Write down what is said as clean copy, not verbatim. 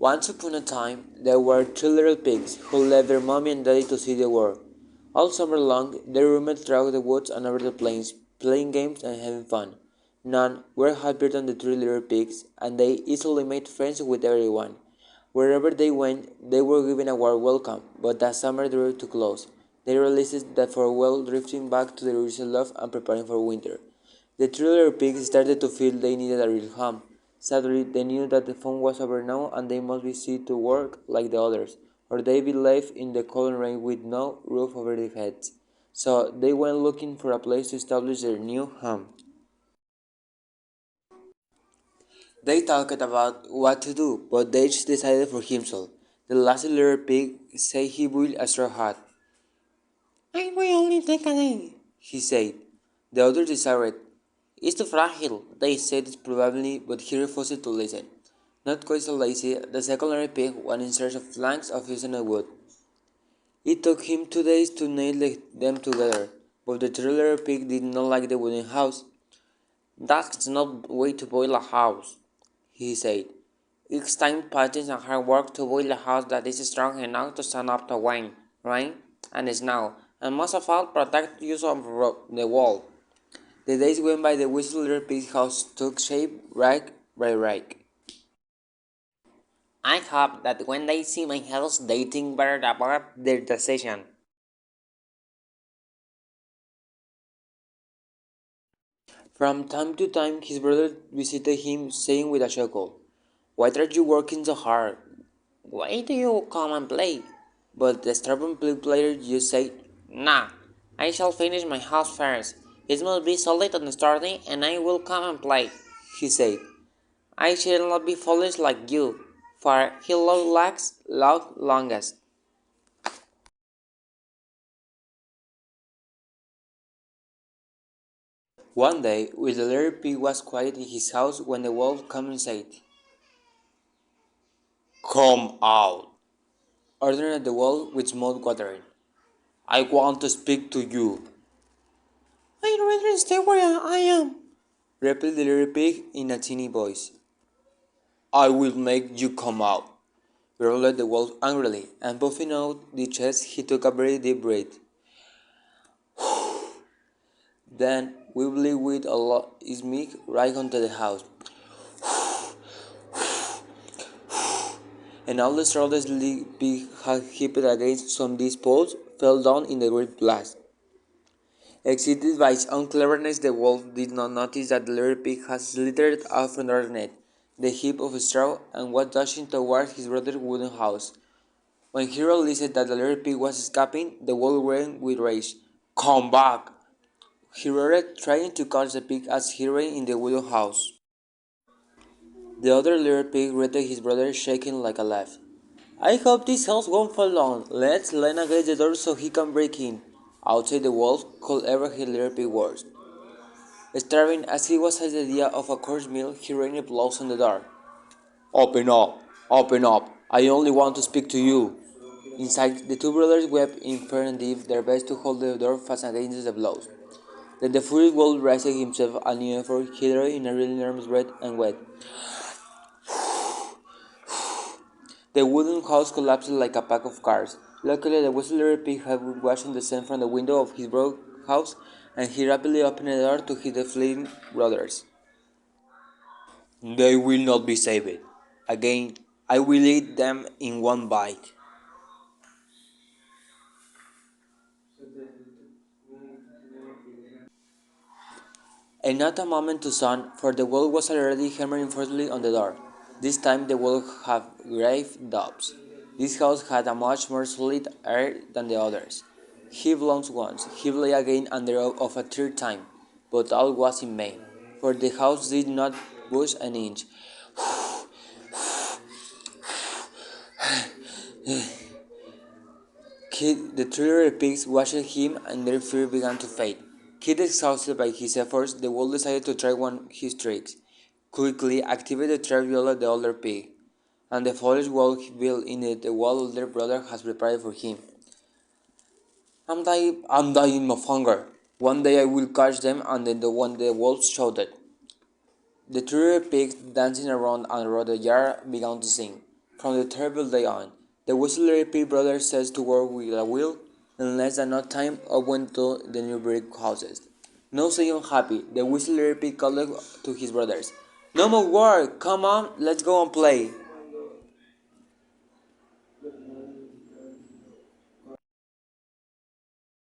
Once upon a time, there were two little pigs who left their mommy and daddy to see the world. All summer long, they roamed through the woods and over the plains, playing games and having fun. None were happier than the three little pigs, and they easily made friends with everyone. Wherever they went, they were given a warm welcome, but as summer drew to close, they realized that farewell drifting back to their original love and preparing for winter. The three little pigs started to feel they needed a real home. Sadly, they knew that the fun was over now and they must be set to work like the others, or they'd be left in the cold and rain with no roof over their heads. So they went looking for a place to establish their new home. They talked about what to do, but they each decided for himself. The last little pig said he built a straw hut. "I will only take a day," he said. The others desired. "It's too fragile," they said probably, but he refused to listen. Not quite so lazy, the second little pig went in search of planks of seasonal wood. It took him 2 days to nail them together, but the third little pig did not like the wooden house. "That's not the way to build a house," he said. "It's time, patience, and hard work to build a house that is strong enough to stand up to wind, rain, and snow, and most of all, protect you from the wall." The days went by. The whistle little pig's house took shape, rag by rag. "I hope that when they see my house, they think better about their decision." From time to time, his brother visited him, saying with a chuckle, "Why are you working so hard? Why do you come and play?" But the stubborn player just said, "Nah, I shall finish my house first. It must be solid and sturdy, and I will come and play," he said. "I shall not be foolish like you, for he lags longest." One day, while the little pig was quiet in his house when the wolf came and said, "Come out," ordered the wolf with mouth watering. "I want to speak to you." "I'd rather stay where I am," replied the little pig in a tiny voice. "I will make you come out," growled the wolf angrily, and puffing out the chest, he took a very deep breath. Then, wibbly with a his mic right onto the house, and all the straw the pig had heaped against some of these poles fell down in the great blast. Excited by his own cleverness, the wolf did not notice that the little pig had slithered out underneath the heap of straw and was dashing towards his brother's wooden house. When he realized that the little pig was escaping, the wolf ran with rage. "Come back!" he roared, trying to catch the pig as he ran in the wooden house. The other little pig greeted his brother, shaking like a leaf. "I hope this house won't fall down. Let's lean against the door so he can break in." Outside, the wolf could ever hear little pig words. Starving as he was at the idea of a course meal, he rained blows on the door. "Open up! Open up! I only want to speak to you." Inside, the two brothers wept in fear and did their best to hold the door fast against the blows. Then the furious wolf raised himself a new effort, he drew in a really enormous breath and went. The wooden house collapsed like a pack of cards. Luckily, the whistle little pig had been watching the sun from the window of his broke house, and he rapidly opened the door to hit the fleeing brothers. "They will not be saved. Again, I will eat them in one bite." And not a moment too soon, for the wolf was already hammering forcefully on the door. This time the wolf had grave doubts. This house had a much more solid air than the others. He bounced once, he lay again and thereof a third time, but all was in vain, for the house did not budge an inch. The three little pigs watched him and their fear began to fade. Kid exhausted by his efforts, the wolf decided to try one of his tricks. Quickly activated the trap yelled the older pig, and the foolish wolf built in it the wall older brother has prepared for him. I'm dying of hunger. One day I will catch them," and then the wolf shouted. The three pigs dancing around the yard began to sing. From the terrible day on, the Whistler Pig brother says to work with a will. In less than no time, up went to the new brick houses. No so unhappy, the Whistler Pig called to his brothers, "No more work! Come on, let's go and play!"